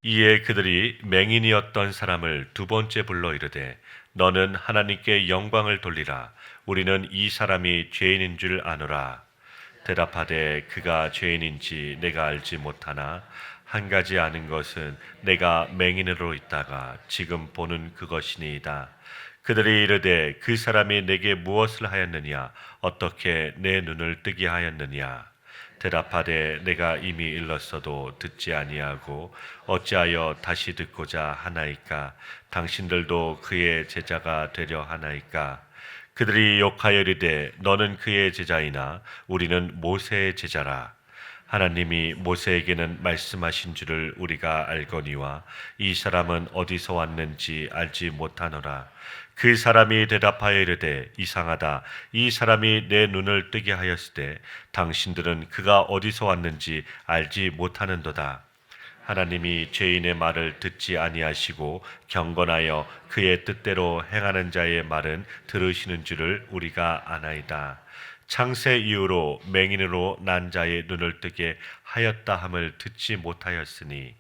이에 그들이 맹인이었던 사람을 두 번째 불러 이르되 너는 하나님께 영광을 돌리라. 우리는 이 사람이 죄인인 줄 아노라. 대답하되 그가 죄인인지 내가 알지 못하나 한 가지 아는 것은 내가 맹인으로 있다가 지금 보는 그것이니이다. 그들이 이르되 그 사람이 내게 무엇을 하였느냐? 어떻게 내 눈을 뜨게 하였느냐? 대답하되 내가 이미 일렀어도 듣지 아니하고 어찌하여 다시 듣고자 하나이까? 당신들도 그의 제자가 되려 하나이까? 그들이 욕하여 이르되 너는 그의 제자이나 우리는 모세의 제자라. 하나님이 모세에게는 말씀하신 줄을 우리가 알거니와 이 사람은 어디서 왔는지 알지 못하노라. 그 사람이 대답하여 이르되 이상하다. 이 사람이 내 눈을 뜨게 하였으되 당신들은 그가 어디서 왔는지 알지 못하는도다. 하나님이 죄인의 말을 듣지 아니하시고 경건하여 그의 뜻대로 행하는 자의 말은 들으시는 줄을 우리가 아나이다. 창세 이후로 맹인으로 난 자의 눈을 뜨게 하였다 함을 듣지 못하였으니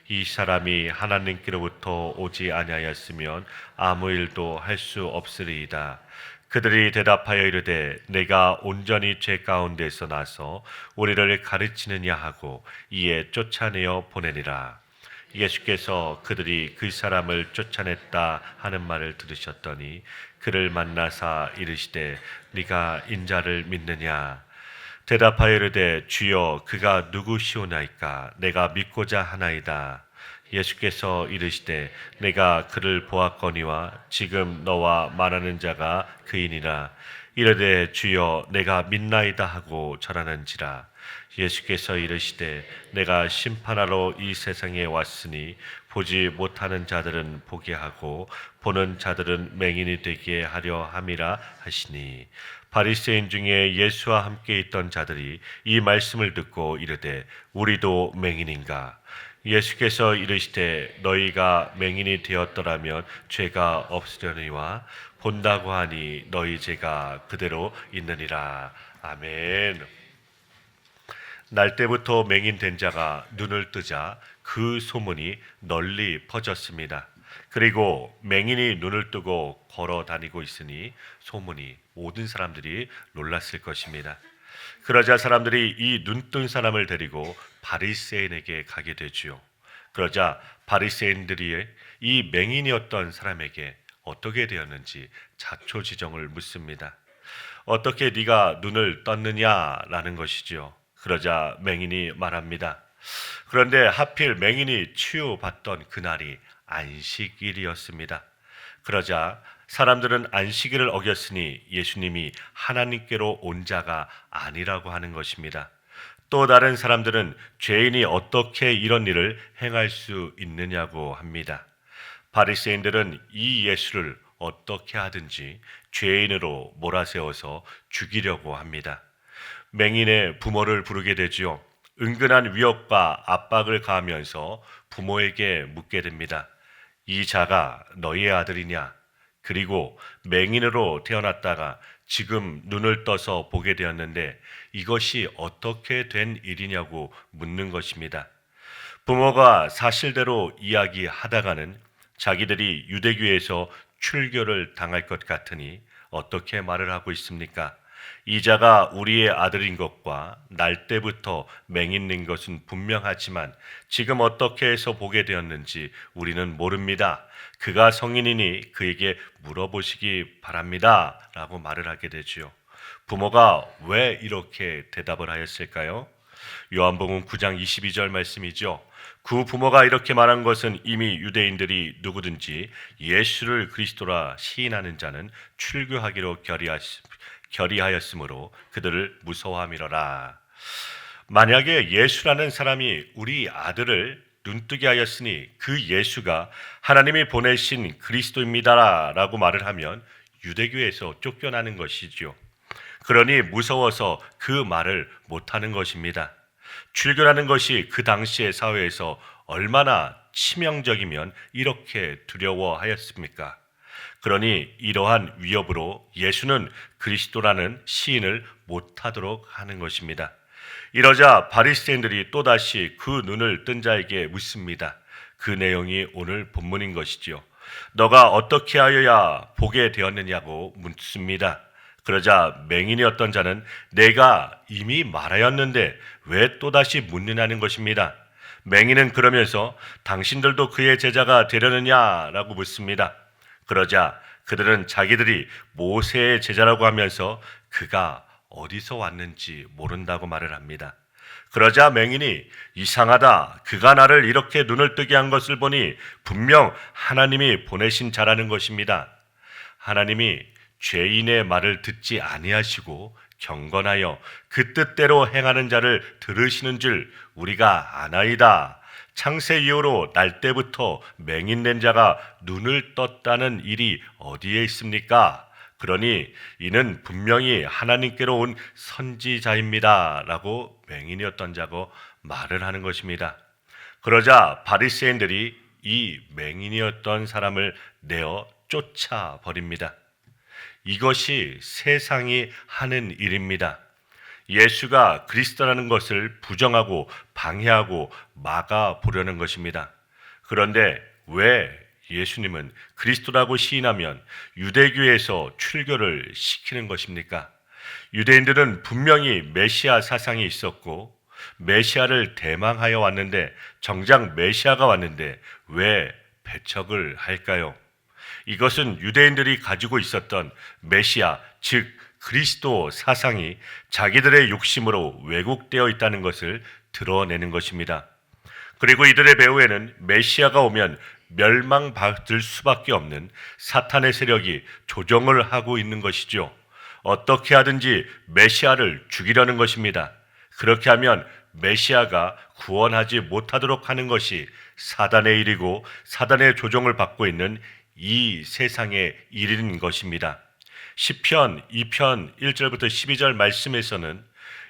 이 사람이 하나님께로부터 오지 아니하였으면 아무 일도 할 수 없으리이다. 그들이 대답하여 이르되 내가 온전히 죄 가운데서 나서 우리를 가르치느냐 하고 이에 쫓아내어 보내니라. 예수께서 그들이 그 사람을 쫓아냈다 하는 말을 들으셨더니 그를 만나사 이르시되 네가 인자를 믿느냐? 대답하여 이르되 주여 그가 누구시오나이까? 내가 믿고자 하나이다. 예수께서 이르시되 내가 그를 보았거니와 지금 너와 말하는 자가 그이니라. 이르되 주여 내가 믿나이다 하고 절하는지라. 예수께서 이르시되 내가 심판하러 이 세상에 왔으니 보지 못하는 자들은 보게 하고 보는 자들은 맹인이 되게 하려 함이라 하시니 바리새인 중에 예수와 함께 있던 자들이 이 말씀을 듣고 이르되 우리도 맹인인가? 예수께서 이르시되 너희가 맹인이 되었더라면 죄가 없으려니와 본다고 하니 너희 죄가 그대로 있느니라. 아멘. 날 때부터 맹인된 자가 눈을 뜨자 그 소문이 널리 퍼졌습니다. 그리고 맹인이 눈을 뜨고 걸어 다니고 있으니 소문이 모든 사람들이 놀랐을 것입니다. 그러자 사람들이 이 눈뜬 사람을 데리고 바리새인에게 가게 되지요. 그러자 바리새인들이 이 맹인이었던 사람에게 어떻게 되었는지 자초지종을 묻습니다. 어떻게 네가 눈을 떴느냐라는 것이지요. 그러자 맹인이 말합니다. 그런데 하필 맹인이 치유받던 그날이 안식일이었습니다. 그러자 사람들은 안식일을 어겼으니 예수님이 하나님께로 온 자가 아니라고 하는 것입니다. 또 다른 사람들은 죄인이 어떻게 이런 일을 행할 수 있느냐고 합니다. 바리새인들은 이 예수를 어떻게 하든지 죄인으로 몰아세워서 죽이려고 합니다. 맹인의 부모를 부르게 되지요. 은근한 위협과 압박을 가하면서 부모에게 묻게 됩니다. 이 자가 너희의 아들이냐? 그리고 맹인으로 태어났다가 지금 눈을 떠서 보게 되었는데 이것이 어떻게 된 일이냐고 묻는 것입니다. 부모가 사실대로 이야기하다가는 자기들이 유대교에서 출교를 당할 것 같으니 어떻게 말을 하고 있습니까? 이자가 우리의 아들인 것과 날 때부터 맹인인 것은 분명하지만 지금 어떻게 해서 보게 되었는지 우리는 모릅니다. 그가 성인이니 그에게 물어보시기 바랍니다. 라고 말을 하게 되지요. 부모가 왜 이렇게 대답을 하였을까요? 요한복음 9장 22절 말씀이죠. 그 부모가 이렇게 말한 것은 이미 유대인들이 누구든지 예수를 그리스도라 시인하는 자는 출교하기로 결의하였으므로 그들을 무서워함이로라. 만약에 예수라는 사람이 우리 아들을 눈뜨게 하였으니 그 예수가 하나님이 보내신 그리스도입니다라고 말을 하면 유대교에서 쫓겨나는 것이죠. 그러니 무서워서 그 말을 못하는 것입니다. 출교라는 것이 그 당시의 사회에서 얼마나 치명적이면 이렇게 두려워하였습니까? 그러니 이러한 위협으로 예수는 그리스도라는 시인을 못하도록 하는 것입니다. 이러자 바리새인들이 또다시 그 눈을 뜬 자에게 묻습니다. 그 내용이 오늘 본문인 것이지요. 너가 어떻게 하여야 보게 되었느냐고 묻습니다. 그러자 맹인이었던 자는 내가 이미 말하였는데 왜 또다시 묻느냐는 것입니다. 맹인은 그러면서 당신들도 그의 제자가 되려느냐라고 묻습니다. 그러자 그들은 자기들이 모세의 제자라고 하면서 그가 어디서 왔는지 모른다고 말을 합니다. 그러자 맹인이 이상하다. 그가 나를 이렇게 눈을 뜨게 한 것을 보니 분명 하나님이 보내신 자라는 것입니다. 하나님이 죄인의 말을 듣지 아니하시고 경건하여 그 뜻대로 행하는 자를 들으시는 줄 우리가 아나이다. 창세 이후로 날 때부터 맹인된 자가 눈을 떴다는 일이 어디에 있습니까? 그러니 이는 분명히 하나님께로 온 선지자입니다. 라고 맹인이었던 자고 말을 하는 것입니다. 그러자 바리새인들이 이 맹인이었던 사람을 내어 쫓아버립니다. 이것이 세상이 하는 일입니다. 예수가 그리스도라는 것을 부정하고 방해하고 막아보려는 것입니다. 그런데 왜 예수님은 그리스도라고 시인하면 유대교에서 출교를 시키는 것입니까? 유대인들은 분명히 메시아 사상이 있었고 메시아를 대망하여 왔는데 정작 메시아가 왔는데 왜 배척을 할까요? 이것은 유대인들이 가지고 있었던 메시아, 즉 그리스도 사상이 자기들의 욕심으로 왜곡되어 있다는 것을 드러내는 것입니다. 그리고 이들의 배후에는 메시아가 오면 멸망받을 수밖에 없는 사탄의 세력이 조정을 하고 있는 것이죠. 어떻게 하든지 메시아를 죽이려는 것입니다. 그렇게 하면 메시아가 구원하지 못하도록 하는 것이 사단의 일이고 사단의 조정을 받고 있는 이 세상의 일인 것입니다. 시편 2편 1절부터 12절 말씀에서는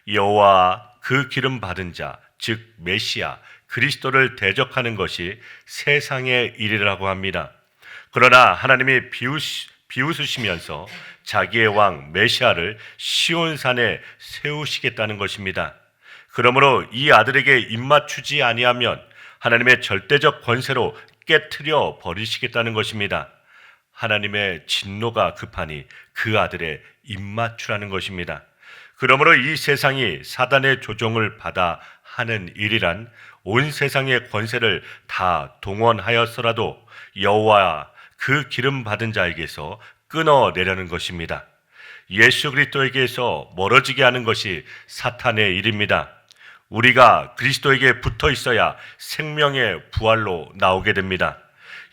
여호와 그 기름 받은 자, 즉 메시아 그리스도를 대적하는 것이 세상의 일이라고 합니다. 그러나 하나님이 비웃으시면서 자기의 왕 메시아를 시온산에 세우시겠다는 것입니다. 그러므로 이 아들에게 입맞추지 아니하면 하나님의 절대적 권세로 깨트려 버리시겠다는 것입니다. 하나님의 진노가 급하니 그 아들의 입맞추라는 것입니다. 그러므로 이 세상이 사단의 조종을 받아 하는 일이란 온 세상의 권세를 다 동원하였더라도 여호와 그 기름 받은 자에게서 끊어내려는 것입니다. 예수 그리스도에게서 멀어지게 하는 것이 사탄의 일입니다. 우리가 그리스도에게 붙어 있어야 생명의 부활로 나오게 됩니다.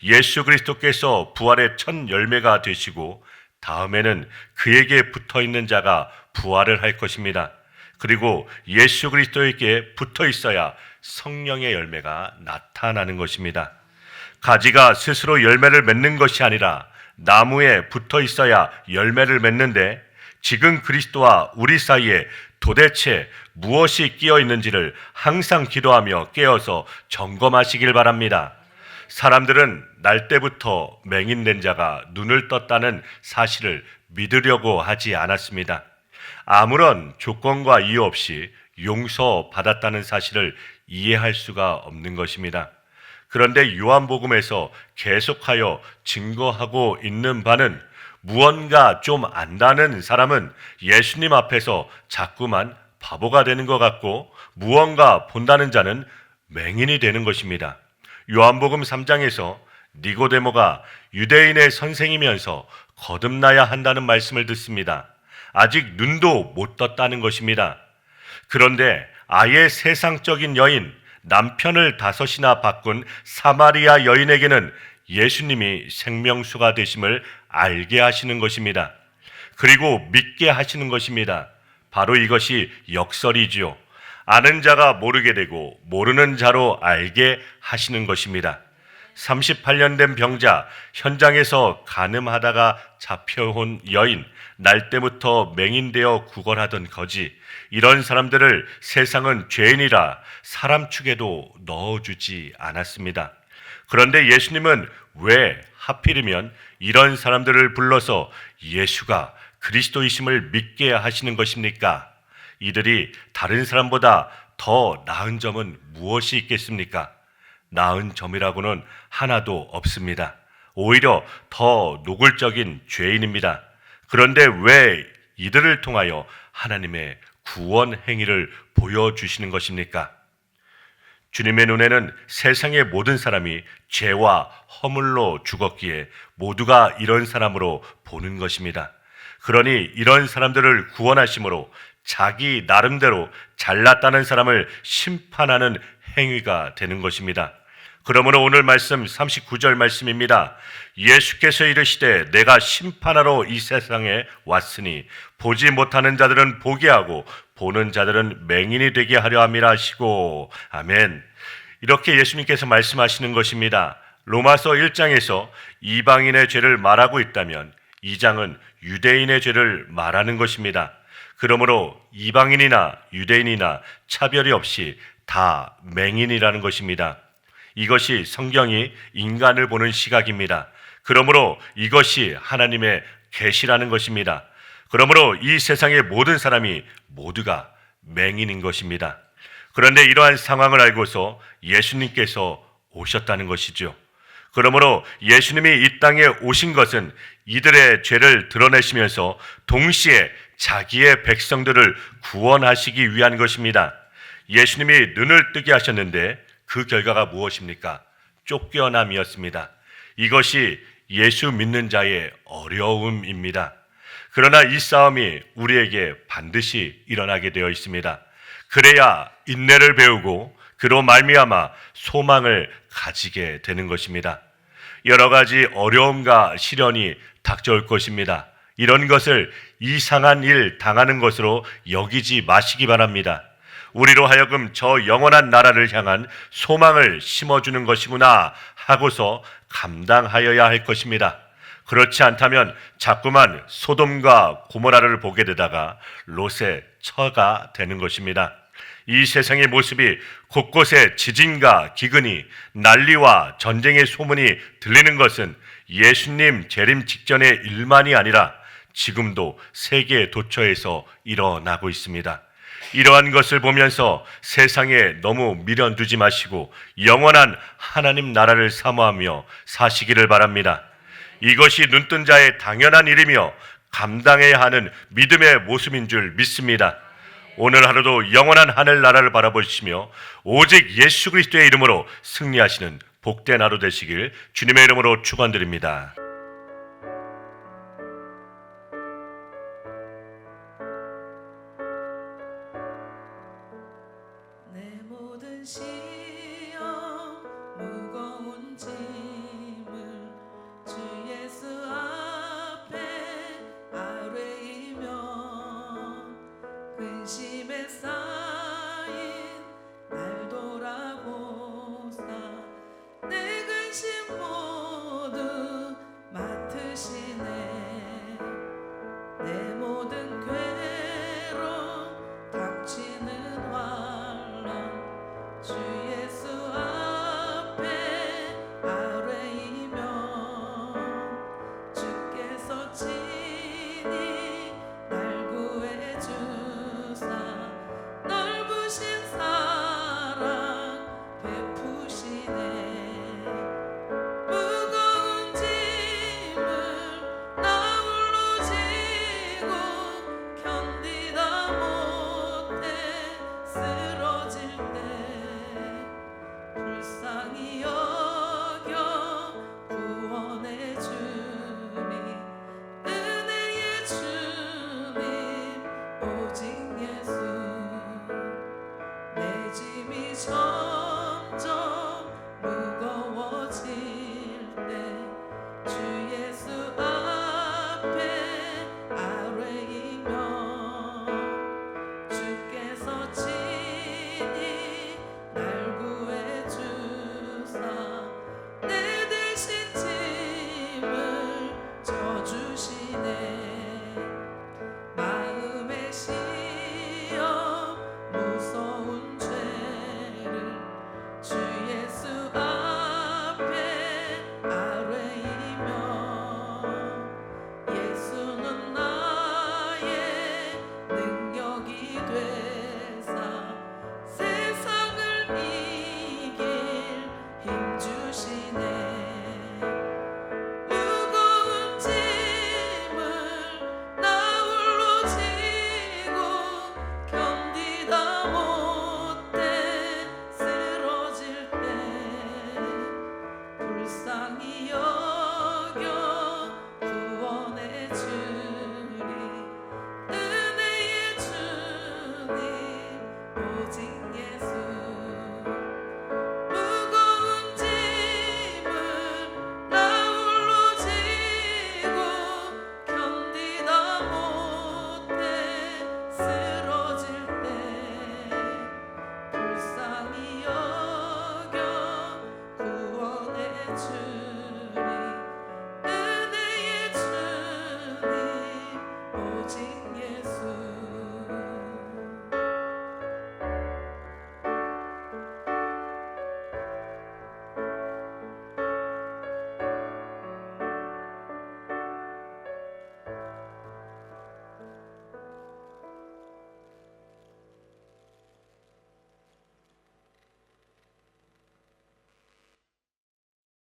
예수 그리스도께서 부활의 첫 열매가 되시고 다음에는 그에게 붙어 있는 자가 부활을 할 것입니다. 그리고 예수 그리스도에게 붙어 있어야 성령의 열매가 나타나는 것입니다. 가지가 스스로 열매를 맺는 것이 아니라 나무에 붙어 있어야 열매를 맺는데 지금 그리스도와 우리 사이에 도대체 무엇이 끼어 있는지를 항상 기도하며 깨어서 점검하시길 바랍니다. 사람들은 날 때부터 맹인된 자가 눈을 떴다는 사실을 믿으려고 하지 않았습니다. 아무런 조건과 이유 없이 용서받았다는 사실을 이해할 수가 없는 것입니다. 그런데 요한복음에서 계속하여 증거하고 있는 바는 무언가 좀 안다는 사람은 예수님 앞에서 자꾸만 바보가 되는 것 같고 무언가 본다는 자는 맹인이 되는 것입니다. 요한복음 3장에서 니고데모가 유대인의 선생이면서 거듭나야 한다는 말씀을 듣습니다. 아직 눈도 못 떴다는 것입니다. 그런데 아예 세상적인 여인, 남편을 5이나 바꾼 사마리아 여인에게는 예수님이 생명수가 되심을 알게 하시는 것입니다. 그리고 믿게 하시는 것입니다. 바로 이것이 역설이지요. 아는 자가 모르게 되고 모르는 자로 알게 하시는 것입니다. 38년 된 병자, 현장에서 간음하다가 잡혀온 여인, 날 때부터 맹인되어 구걸하던 거지, 이런 사람들을 세상은 죄인이라 사람 축에도 넣어주지 않았습니다. 그런데 예수님은 왜 하필이면 이런 사람들을 불러서 예수가 그리스도이심을 믿게 하시는 것입니까? 이들이 다른 사람보다 더 나은 점은 무엇이 있겠습니까? 나은 점이라고는 하나도 없습니다. 오히려 더 노골적인 죄인입니다. 그런데 왜 이들을 통하여 하나님의 구원 행위를 보여주시는 것입니까? 주님의 눈에는 세상의 모든 사람이 죄와 허물로 죽었기에 모두가 이런 사람으로 보는 것입니다. 그러니 이런 사람들을 구원하심으로 자기 나름대로 잘났다는 사람을 심판하는 행위가 되는 것입니다. 그러므로 오늘 말씀 39절 말씀입니다. 예수께서 이르시되 내가 심판하러 이 세상에 왔으니 보지 못하는 자들은 보게 하고 보는 자들은 맹인이 되게 하려 함이라 하시고, 아멘. 이렇게 예수님께서 말씀하시는 것입니다. 로마서 1장에서 이방인의 죄를 말하고 있다면 2장은 유대인의 죄를 말하는 것입니다. 그러므로 이방인이나 유대인이나 차별이 없이 다 맹인이라는 것입니다. 이것이 성경이 인간을 보는 시각입니다. 그러므로 이것이 하나님의 계시라는 것입니다. 그러므로 이 세상의 모든 사람이 모두가 맹인인 것입니다. 그런데 이러한 상황을 알고서 예수님께서 오셨다는 것이죠. 그러므로 예수님이 이 땅에 오신 것은 이들의 죄를 드러내시면서 동시에 자기의 백성들을 구원하시기 위한 것입니다. 예수님이 눈을 뜨게 하셨는데 그 결과가 무엇입니까? 쫓겨남이었습니다. 이것이 예수 믿는 자의 어려움입니다. 그러나 이 싸움이 우리에게 반드시 일어나게 되어 있습니다. 그래야 인내를 배우고 그로 말미암아 소망을 가지게 되는 것입니다. 여러 가지 어려움과 시련이 닥쳐올 것입니다. 이런 것을 이상한 일 당하는 것으로 여기지 마시기 바랍니다. 우리로 하여금 저 영원한 나라를 향한 소망을 심어주는 것이구나 하고서 감당하여야 할 것입니다. 그렇지 않다면 자꾸만 소돔과 고모라를 보게 되다가 롯의 처가 되는 것입니다. 이 세상의 모습이 곳곳에 지진과 기근이, 난리와 전쟁의 소문이 들리는 것은 예수님 재림 직전의 일만이 아니라 지금도 세계 도처에서 일어나고 있습니다. 이러한 것을 보면서 세상에 너무 미련두지 마시고 영원한 하나님 나라를 사모하며 사시기를 바랍니다. 이것이 눈뜬 자의 당연한 일이며 감당해야 하는 믿음의 모습인 줄 믿습니다. 오늘 하루도 영원한 하늘나라를 바라보시며 오직 예수 그리스도의 이름으로 승리하시는 복된 하루 되시길 주님의 이름으로 축원드립니다.